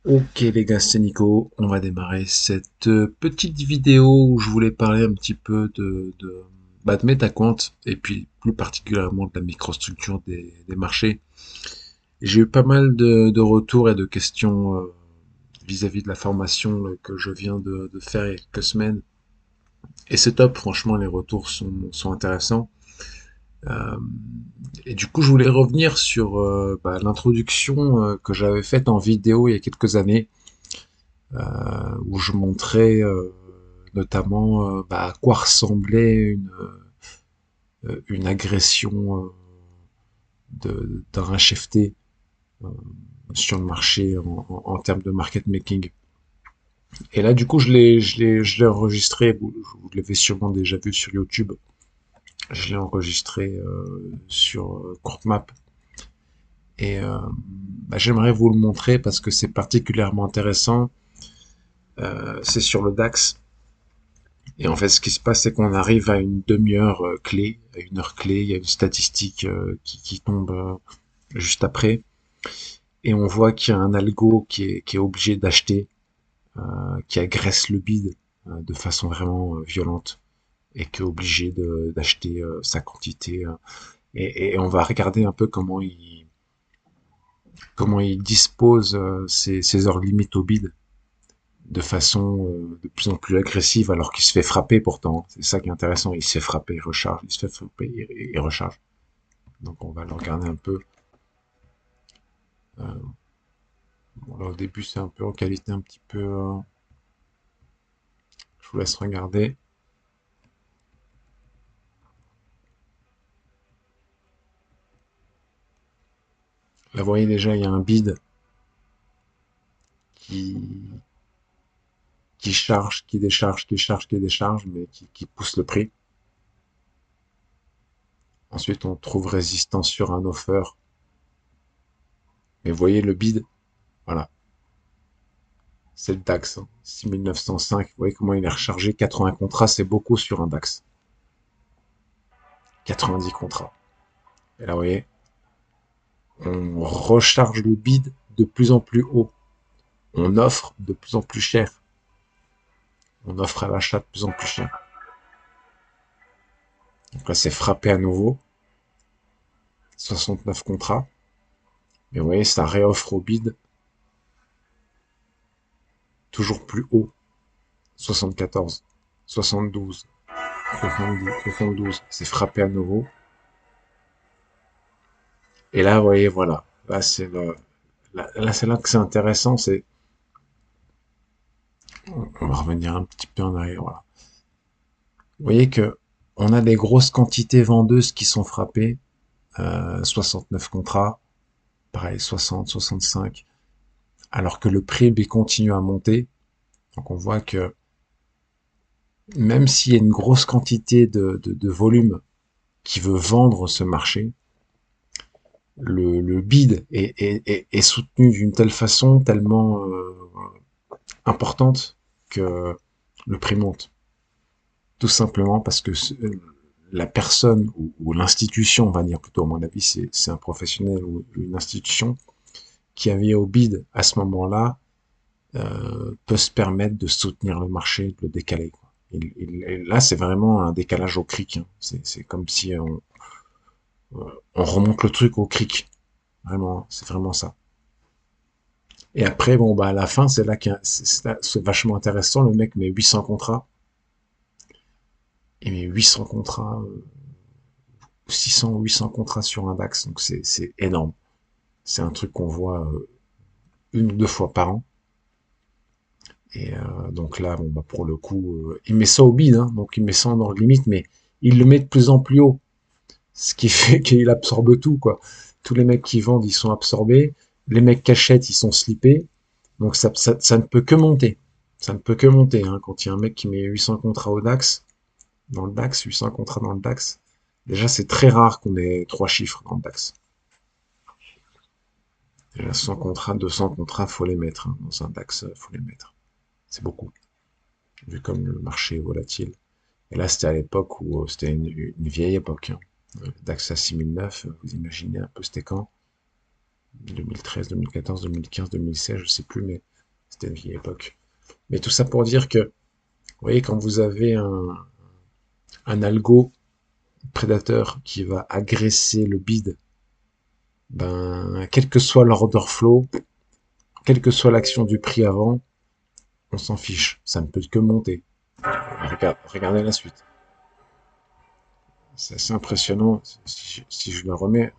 Ok les gars, c'est Nico. On va démarrer cette petite vidéo où je voulais parler un petit peu de MetaQuant et puis plus particulièrement de la microstructure des marchés. J'ai eu pas mal de retours et de questions vis-à-vis de la formation que je viens de faire il y a quelques semaines. Et c'est top, franchement, les retours sont intéressants. Euh, et du coup, je voulais revenir sur l'introduction que j'avais faite en vidéo il y a quelques années où je montrais notamment à quoi ressemblait une agression d'un HFT euh, sur le marché en termes de market making. Et là, du coup, je l'ai enregistré. Vous l'avez sûrement déjà vu sur YouTube. Je l'ai enregistré sur CourtMap. Et j'aimerais vous le montrer parce que c'est particulièrement intéressant. C'est sur le DAX. Et en fait, ce qui se passe, c'est qu'on arrive à une demi-heure clé, à une heure clé, il y a une statistique qui tombe juste après, et on voit qu'il y a un algo qui est obligé d'acheter, qui agresse le bid de façon vraiment violente, et qui est obligé d'acheter sa quantité. Et on va regarder un peu comment il dispose ses heures limites au bid de façon de plus en plus agressive alors qu'il se fait frapper pourtant. C'est ça qui est intéressant. Il se fait frapper, il recharge, il se fait frapper, il recharge. Donc on va le regarder un peu. Euh, bon, là, au début c'est un peu en qualité un petit peu... je vous laisse regarder. Là vous voyez déjà il y a un bid qui, qui charge, qui décharge, qui charge, qui décharge, mais qui pousse le prix. Ensuite on trouve résistance sur un offer. Mais vous voyez le bid, voilà, c'est le DAX, hein, 6905. Vous voyez comment il est rechargé, 80 contrats, c'est beaucoup sur un DAX. 90 contrats. Et là, vous voyez, on recharge le bid de plus en plus haut. On offre de plus en plus cher. On offre à l'achat de plus en plus cher. Donc là, c'est frappé à nouveau. 69 contrats. Et vous voyez, ça réoffre au bid toujours plus haut. 74, 72, 70, 72. C'est frappé à nouveau. Et là, vous voyez, voilà. Là, c'est là que c'est intéressant. On va revenir un petit peu en arrière. Voilà. Vous voyez que on a des grosses quantités vendeuses qui sont frappées. 69 contrats, pareil 60, 65, alors que le prix lui continue à monter. Donc on voit que même s'il y a une grosse quantité de volume qui veut vendre ce marché, le bid est soutenu d'une telle façon, tellement importante, que le prix monte. Tout simplement parce que la personne ou l'institution, on va dire plutôt, à mon avis, c'est un professionnel ou une institution qui avait au bid à ce moment-là peut se permettre de soutenir le marché, de le décaler, quoi. Et là, c'est vraiment un décalage au cric, hein. C'est comme si on remonte le truc au cric. Vraiment, c'est vraiment ça. Et après, bon, à la fin, c'est là que c'est vachement intéressant. Le mec met 800 contrats. Il met 800 contrats, 600 ou 800 contrats sur un DAX. Donc, c'est énorme. C'est un truc qu'on voit une ou deux fois par an. Et donc là, bon, pour le coup, il met ça au bid, hein, donc il met ça en ordre limite, mais il le met de plus en plus haut, ce qui fait qu'il absorbe tout, quoi. Tous les mecs qui vendent, ils sont absorbés, les mecs qui achètent, ils sont slippés, donc ça ne peut que monter. Ça ne peut que monter, hein, quand il y a un mec qui met 800 contrats au DAX, dans le DAX, 800 contrats dans le DAX. Déjà, c'est très rare qu'on ait trois chiffres dans le DAX. Déjà, 100 contrats, 200 contrats, faut les mettre, hein, dans un DAX, faut les mettre. C'est beaucoup, vu comme le marché est volatile. Et là, c'était à l'époque où c'était une vieille époque, hein. DAX à 6009, vous imaginez un peu c'était quand? 2013, 2014, 2015, 2016, je sais plus, mais C'était une vieille époque. Mais tout ça pour dire que, vous voyez, quand vous avez un algo prédateur qui va agresser le bid, ben, quel que soit l'order flow, quelle que soit l'action du prix avant, on s'en fiche. Ça ne peut que monter. Regardez la suite. C'est assez impressionnant. Si je le remets,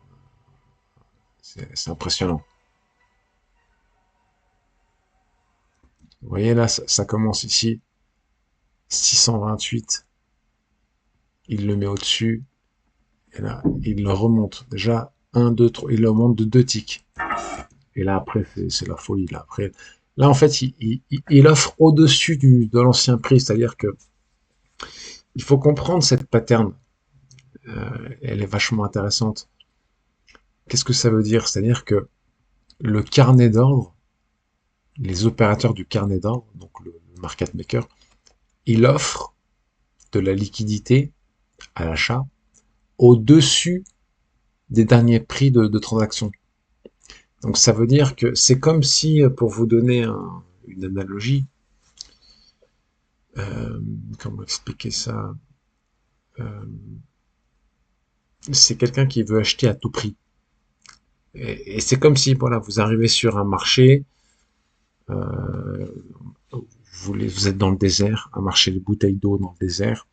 c'est impressionnant. Vous voyez là, ça commence ici. 628. Il le met au-dessus. Et là, il le remonte. Déjà, 1, 2, 3. Il le remonte de 2 ticks. Et là, après, c'est la folie. Là, après, là en fait, il offre au-dessus de l'ancien prix. C'est-à-dire que il faut comprendre cette pattern. Elle est vachement intéressante. Qu'est-ce que ça veut dire? C'est-à-dire que le carnet d'ordre, les opérateurs du carnet d'ordre, donc le market maker, il offre de la liquidité à l'achat au-dessus des derniers prix de transaction. Donc ça veut dire que c'est comme si, pour vous donner une analogie, euh, comment expliquer ça, euh, c'est quelqu'un qui veut acheter à tout prix. Et c'est comme si, voilà, vous arrivez sur un marché, euh, vous êtes dans le désert, un marché de bouteilles d'eau dans le désert,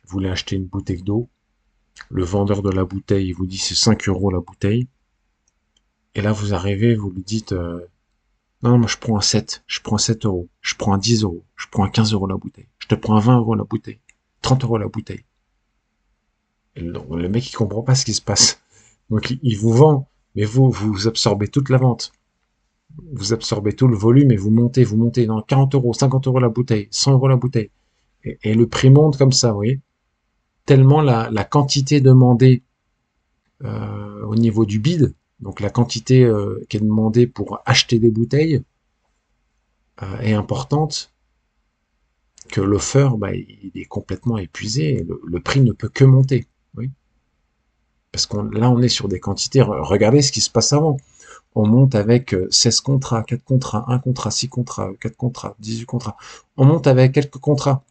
vous voulez acheter une bouteille d'eau, le vendeur de la bouteille il vous dit c'est 5 euros la bouteille, et là vous arrivez, vous lui dites non, moi je prends un 7, je prends un 7 euros, je prends un 10 euros, je prends un 15 euros la bouteille, je te prends un 20 euros la bouteille, 30 euros la bouteille. Et le mec il comprend pas ce qui se passe. Donc il vous vend, mais vous absorbez toute la vente. Vous absorbez tout le volume et vous montez dans 40 euros, 50 euros la bouteille, 100 euros la bouteille. Et le prix monte comme ça, vous voyez. Tellement la quantité demandée au niveau du bid, donc la quantité qui est demandée pour acheter des bouteilles, est importante, que l'offer, bah, il est complètement épuisé, et le prix ne peut que monter. Oui. Parce qu'on là, on est sur des quantités. Regardez ce qui se passe avant. On monte avec 16 contrats, 4 contrats, 1 contrat, 6 contrats, 4 contrats, 18 contrats. On monte avec quelques contrats.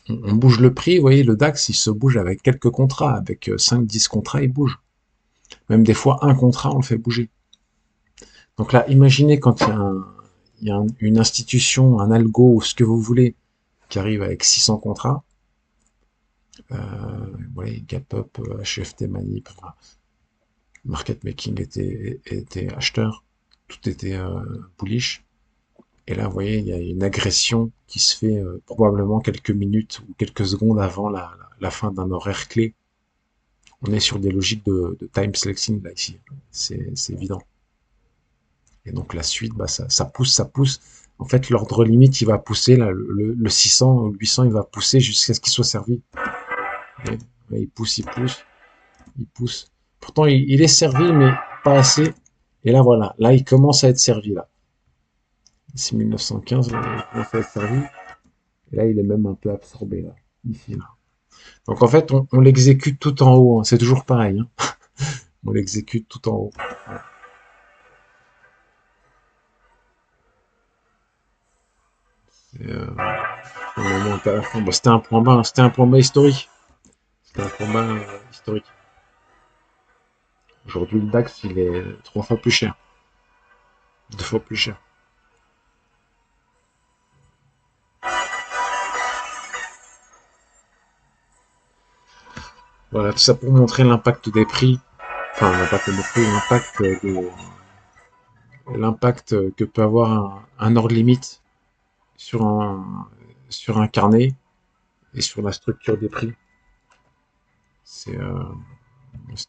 On bouge le prix, vous voyez, le DAX, il se bouge avec quelques contrats. Avec 5, 10 contrats, il bouge. Même des fois, un contrat, on le fait bouger. Donc là, imaginez quand il y a une institution, un algo, ou ce que vous voulez, qui arrive avec 600 contrats. Ouais, GapUp, HFT Manip, enfin, Market Making était acheteur. Tout était bullish. Et là, vous voyez, il y a une agression qui se fait probablement quelques minutes ou quelques secondes avant la fin d'un horaire clé. On est sur des logiques de time selecting, là, ici. C'est évident. Et donc, la suite, bah, ça pousse, ça pousse. En fait, l'ordre limite, il va pousser, là, le 600 ou 800, il va pousser jusqu'à ce qu'il soit servi. Et, il pousse, il pousse, il pousse. Pourtant, il est servi, mais pas assez. Et là, voilà. Là, il commence à être servi, là. C'est 1915, là, il commence à être servi. Et là, il est même un peu absorbé, là. Ici, là. Donc, en fait, on l'exécute tout en haut, hein. C'est toujours pareil, hein. On l'exécute tout en haut. Voilà. C'est un moment intéressant. Bon, c'était un point bas, hein. C'était un point bas historique. C'était un point bas historique. Aujourd'hui, le DAX, il est 3 fois plus cher. 2 fois plus cher. Voilà, tout ça pour montrer l'impact des prix. Enfin, l'impact des prix, l'impact que peut avoir un ordre limite sur sur un carnet et sur la structure des prix. C'est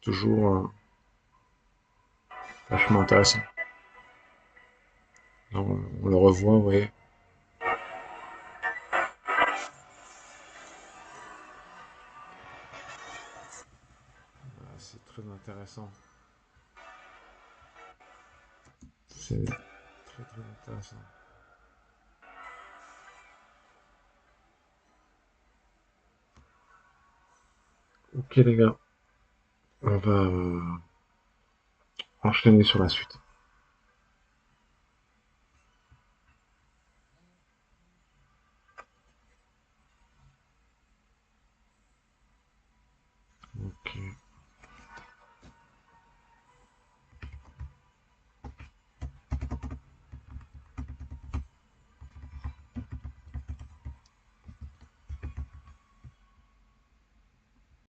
toujours vachement intéressant. Là, on le revoit, ouais. C'est très intéressant. C'est très très intéressant. Ok les gars, on va enchaîner sur la suite. Ok.